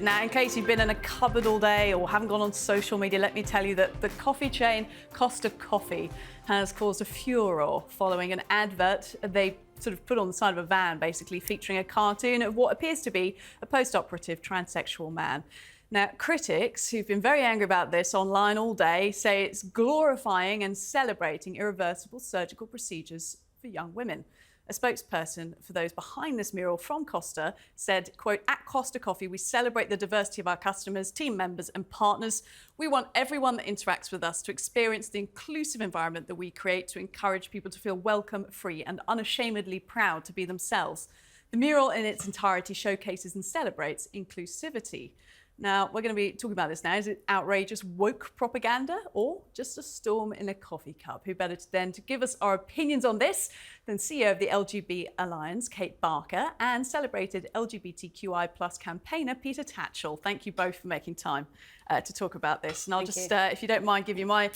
Now, in case you've been in a cupboard all day or haven't gone on social media, let me tell you that the coffee chain Costa Coffee has caused a furore following an advert they sort of put on the side of a van, basically featuring a cartoon of what appears to be a post-operative transsexual man. Now, critics who've been very angry about this online all day say it's glorifying and celebrating irreversible surgical procedures for young women. A spokesperson for those behind this mural from Costa said, quote, "At Costa Coffee, we celebrate the diversity of our customers, team members and partners. We want everyone that interacts with us to experience the inclusive environment that we create to encourage people to feel welcome, free and unashamedly proud to be themselves." The mural in its entirety showcases and celebrates inclusivity. Now, we're going to be talking about this now. Is it outrageous woke propaganda or just a storm in a coffee cup? Who better to give us our opinions on this than CEO of the LGBT Alliance, Kate Barker, and celebrated LGBTQI+ campaigner, Peter Tatchell. Thank you both for making time to talk about this. And I'll if you don't mind, give you my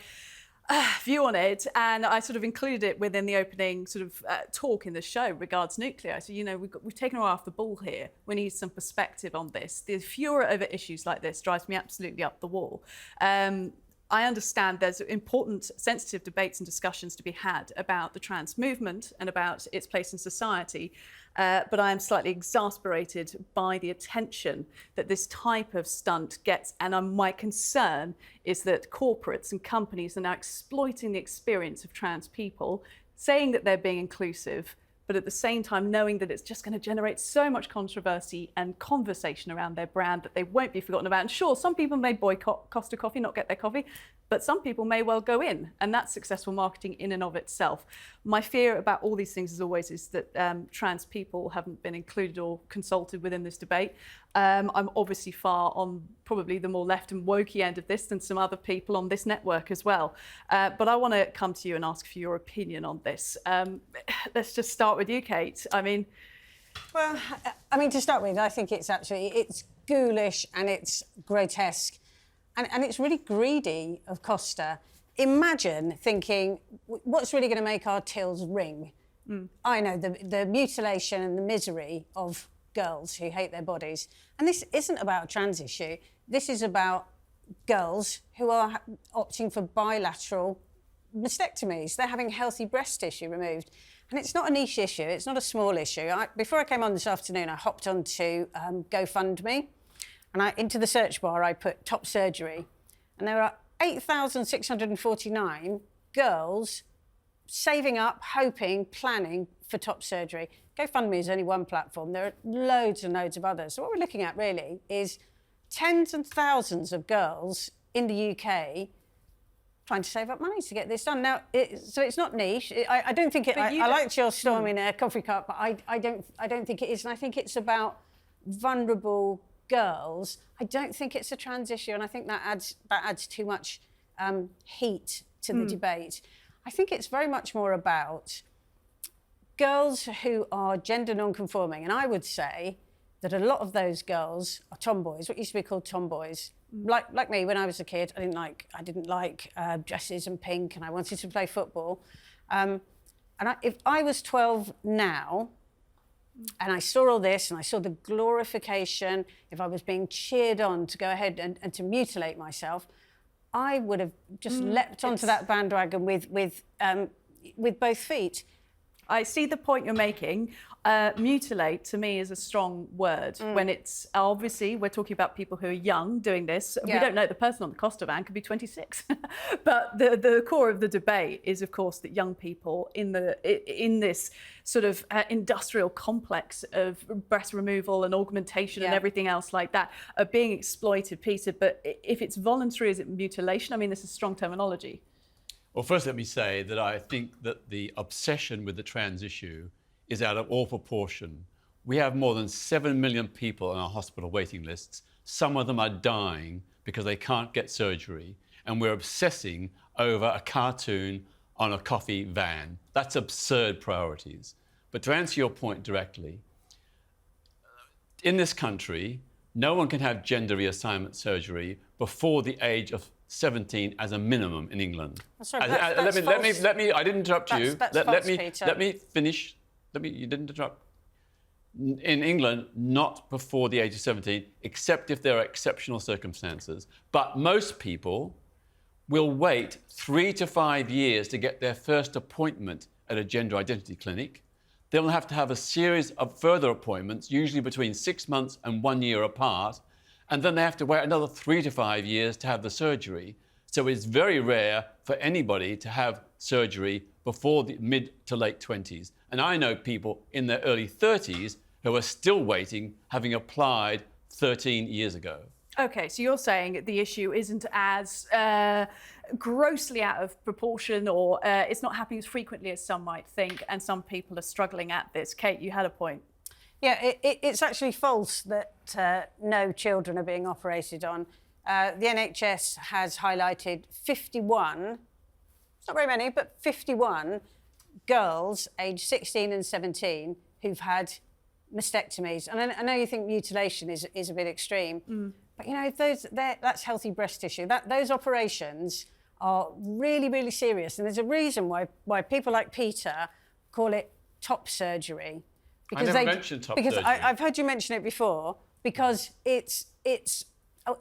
view on it, and I sort of included it within the opening sort of talk in the show regards nuclear. So, you know, we've taken our eye off the ball here. We need some perspective on this. The furor over issues like this drives me absolutely up the wall. I understand there's important, sensitive debates and discussions to be had about the trans movement and about its place in society. But I am slightly exasperated by the attention that this type of stunt gets. And my concern is that corporates and companies are now exploiting the experience of trans people, saying that they're being inclusive, but at the same time knowing that it's just going to generate so much controversy and conversation around their brand that they won't be forgotten about. And sure, some people may boycott Costa Coffee, not get their coffee, but some people may well go in, and that's successful marketing in and of itself. My fear about all these things, as always, is that trans people haven't been included or consulted within this debate. I'm obviously far on probably the more left and wokey end of this than some other people on this network as well. But I want to come to you and ask for your opinion on this. Let's just start with you, Kate. Well, to start with, I think it's ghoulish and it's grotesque. And it's really greedy of Costa. Imagine thinking, what's really going to make our tills ring? I know, the mutilation and the misery of girls who hate their bodies. And this isn't about a trans issue. This is about girls who are opting for bilateral mastectomies. They're having healthy breast tissue removed. And it's not a niche issue. It's not a small issue. Before I came on this afternoon, I hopped onto GoFundMe. And into the search bar, I put top surgery. And there are 8,649 girls saving up, hoping, planning for top surgery. GoFundMe is only one platform. There are loads and loads of others. So what we're looking at, really, is tens and thousands of girls in the UK trying to save up money to get this done. Now, so it's not niche. I don't think it... I liked your storm in a coffee cup, but I don't think it is. And I think it's about vulnerable girls. I don't think it's a trans issue, and I think that adds too much heat to the debate. I think it's very much more about girls who are gender non-conforming, and I would say that a lot of those girls are tomboys, what used to be called tomboys. Like me, when I was a kid, I didn't like dresses and pink, and I wanted to play football. If I was 12 now, and I saw all this, and I saw the glorification, if I was being cheered on to go ahead and to mutilate myself, I would have just leapt onto that bandwagon with both feet. I see the point you're making. Mutilate, to me, is a strong word. When it's, obviously, we're talking about people who are young doing this. Yeah. We don't know, the person on the Costa van could be 26. But the core of the debate is, of course, that young people in this sort of industrial complex of breast removal and augmentation and everything else like that are being exploited, Peter. But if it's voluntary, is it mutilation? I mean, this is strong terminology. Well, first let me say that I think that the obsession with the trans issue is out of all proportion. We have more than 7 million people on our hospital waiting lists. Some of them are dying because they can't get surgery, and we're obsessing over a cartoon on a coffee van. That's absurd priorities. But to answer your point directly, in this country, no one can have gender reassignment surgery before the age of 17 as a minimum in England. Sorry, let me. I didn't interrupt you. That's false, Peter. Let me finish. You didn't interrupt. in England, not before the age of 17, except if there are exceptional circumstances. But most people will wait 3 to 5 years to get their first appointment at a gender identity clinic. They'll have to have a series of further appointments, usually between 6 months and 1 year apart. And then they have to wait another 3 to 5 years to have the surgery. So it's very rare for anybody to have surgery before the mid to late 20s. And I know people in their early 30s who are still waiting, having applied 13 years ago. Okay, so you're saying the issue isn't as grossly out of proportion, or it's not happening as frequently as some might think, and some people are struggling at this. Kate, you had a point. Yeah, it's actually false that no children are being operated on. The NHS has highlighted 51, it's not very many, but 51 girls aged 16 and 17 who've had mastectomies. And I know you think mutilation is a bit extreme, but you know, that's healthy breast tissue. Those operations are really, really serious. And there's a reason why people like Peter call it top surgery. I never mentioned top surgery. Because I've heard you mention it before, because it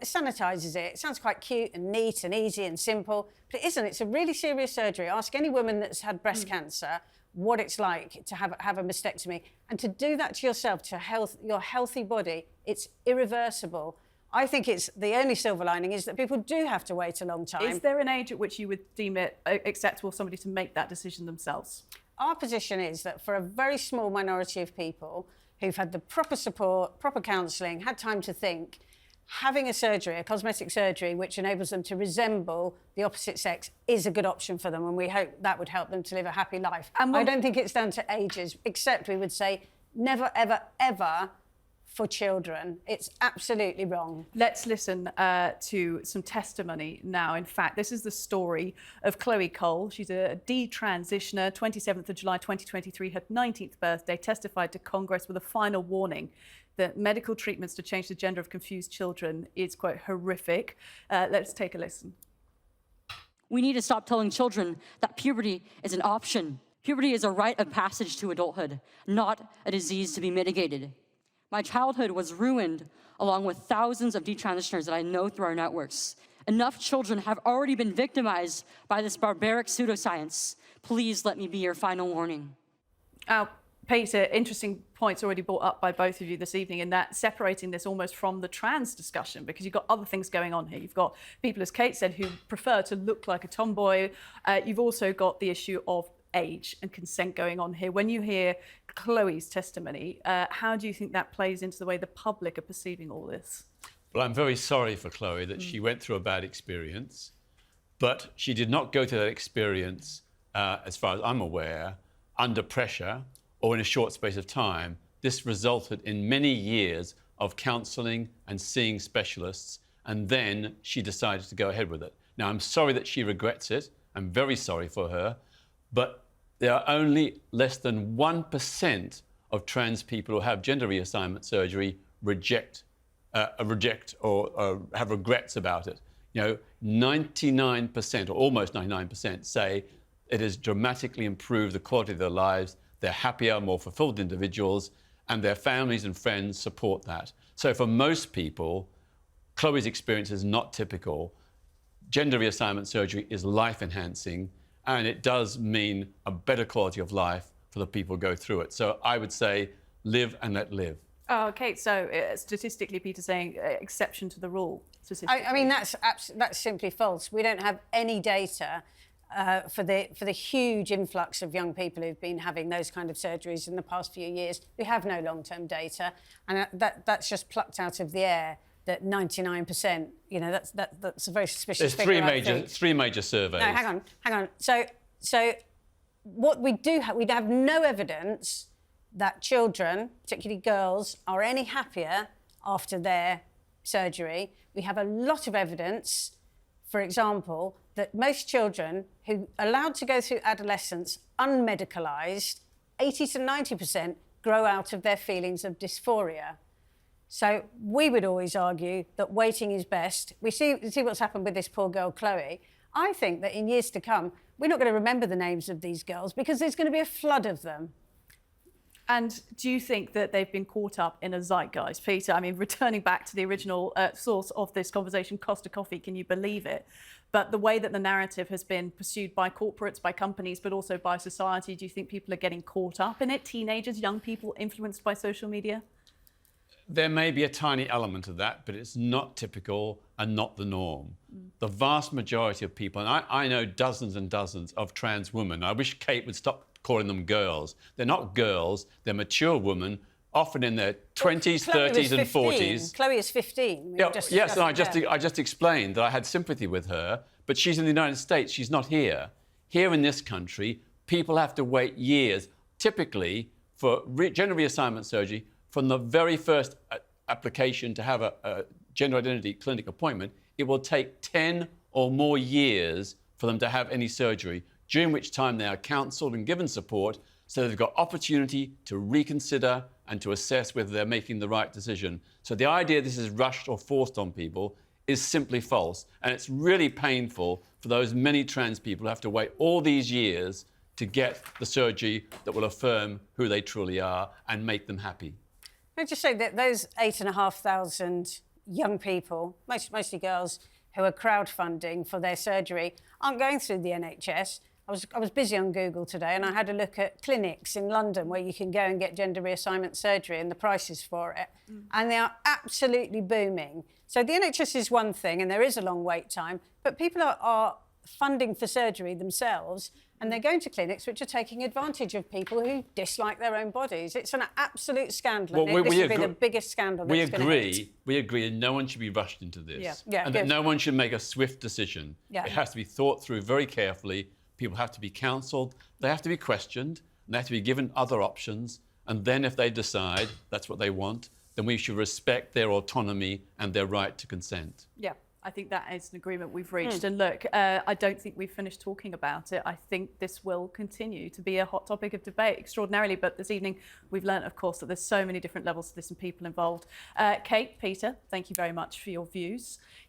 sanitises it. It sounds quite cute and neat and easy and simple, but it isn't. It's a really serious surgery. Ask any woman that's had breast cancer what it's like to have a mastectomy. And to do that to yourself, to your healthy body, it's irreversible. I think it's the only silver lining is that people do have to wait a long time. Is there an age at which you would deem it acceptable for somebody to make that decision themselves? Our position is that for a very small minority of people who've had the proper support, proper counselling, had time to think, having a surgery, a cosmetic surgery, which enables them to resemble the opposite sex is a good option for them, and we hope that would help them to live a happy life. And I don't think it's down to ages, except we would say never, ever, ever for children. It's absolutely wrong. Let's listen to some testimony now. In fact, this is the story of Chloe Cole. She's a detransitioner, 27th of July 2023, her 19th birthday, testified to Congress with a final warning that medical treatments to change the gender of confused children is, quote, horrific. Let's take a listen. We need to stop telling children that puberty is an option. Puberty is a rite of passage to adulthood, not a disease to be mitigated. My childhood was ruined along with thousands of detransitioners that I know through our networks. Enough children have already been victimized by this barbaric pseudoscience. Please let me be your final warning. Peter, interesting points already brought up by both of you this evening, in that separating this almost from the trans discussion, because you've got other things going on here. You've got people, as Kate said, who prefer to look like a tomboy. You've also got the issue of age and consent going on here. When you hear Chloe's testimony, how do you think that plays into the way the public are perceiving all this? Well, I'm very sorry for Chloe that she went through a bad experience, but she did not go through that experience, as far as I'm aware, under pressure or in a short space of time. This resulted in many years of counselling and seeing specialists, and then she decided to go ahead with it. Now, I'm sorry that she regrets it. I'm very sorry for her, but there are only less than 1% of trans people who have gender reassignment surgery reject or have regrets about it. You know, 99% or almost 99% say it has dramatically improved the quality of their lives. They're happier, more fulfilled individuals, and their families and friends support that. So for most people, Chloe's experience is not typical. Gender reassignment surgery is life-enhancing, and it does mean a better quality of life for the people who go through it. So I would say live and let live. Oh, okay, so statistically, Peter's saying exception to the rule. I mean, that's simply false. We don't have any data for the huge influx of young people who've been having those kind of surgeries in the past few years. We have no long-term data, and that's just plucked out of the air. That 99%, you know, that's a very suspicious figure. There's three major surveys. No, hang on. So what we do have, we have no evidence that children, particularly girls, are any happier after their surgery. We have a lot of evidence, for example, that most children who are allowed to go through adolescence unmedicalised, 80 to 90% grow out of their feelings of dysphoria. So we would always argue that waiting is best. We see what's happened with this poor girl, Chloe. I think that in years to come, we're not going to remember the names of these girls because there's going to be a flood of them. And do you think that they've been caught up in a zeitgeist, Peter? I mean, returning back to the original source of this conversation, Costa Coffee, can you believe it? But the way that the narrative has been pursued by corporates, by companies, but also by society, do you think people are getting caught up in it? Teenagers, young people influenced by social media? There may be a tiny element of that, but it's not typical and not the norm. The vast majority of people, and I know dozens and dozens of trans women. I wish Kate would stop calling them girls. They're not girls, they're mature women, often in their 20s, 30s and 40s. Chloe is 15. Yes, and I just explained that I had sympathy with her, but she's in the United States, she's not here. Here in this country, people have to wait years, typically for gender reassignment surgery, from the very first application to have a gender identity clinic appointment. It will take 10 or more years for them to have any surgery, during which time they are counselled and given support so they've got opportunity to reconsider and to assess whether they're making the right decision. So the idea this is rushed or forced on people is simply false. And it's really painful for those many trans people who have to wait all these years to get the surgery that will affirm who they truly are and make them happy. Can I just say that those 8,500 young people, mostly girls, who are crowdfunding for their surgery, aren't going through the NHS. I was busy on Google today and I had a look at clinics in London where you can go and get gender reassignment surgery and the prices for it. And they are absolutely booming. So the NHS is one thing and there is a long wait time, but people are funding for surgery themselves and they're going to clinics which are taking advantage of people who dislike their own bodies. It's an absolute scandal. Well, this will be the biggest scandal we that's going to hit. We agree that no one should be rushed into this. Yeah, and that no one should make a swift decision. Yeah. It has to be thought through very carefully. People have to be counselled, they have to be questioned, and they have to be given other options. And then if they decide that's what they want, then we should respect their autonomy and their right to consent. Yeah, I think that is an agreement we've reached. And look, I don't think we've finished talking about it. I think this will continue to be a hot topic of debate extraordinarily. But this evening, we've learnt, of course, that there's so many different levels to this and people involved. Kate, Peter, thank you very much for your views.